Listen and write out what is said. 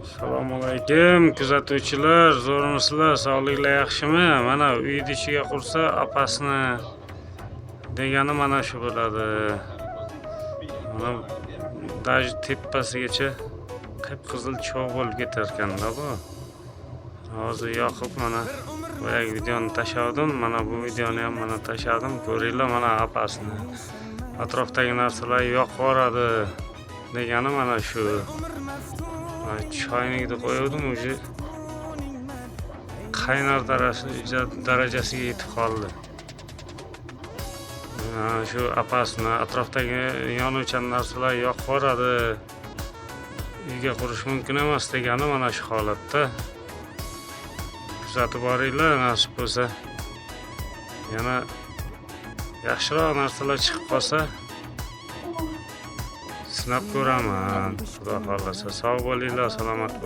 Assalomu alaykum kuzatuvchilar, zo'rmisizlar, sog'liklar yaxshimi? Mana uyni ichiga qursa opasini degani mana shu bo'ladi. Mana даже tepasigacha qip-qizil cho'g' bo'lib ketar ekanda bu. Hozir yoqib mana boyagi videoni tashladim, mana bu videoni ham mana tashladim. Ko'ringlar mana opasini. Atrofdagi narsalar yoqib yuboradi degani mana shu. Choynakda qo'ydim, уже qaynar darajasiga yetib qoldi. Shu opasni atrofdagi yonuvchan narsalar yoqib yuboradi. Uyga qurish mumkin emas degani mana shu holatda. Kuzatib boringlar, nasib bo'lsa. Yana yaxshiroq narsalar chiqib qolsa sinab ko'raman. Xudo xolasa sog' bo'linglar, salomat bo'ling.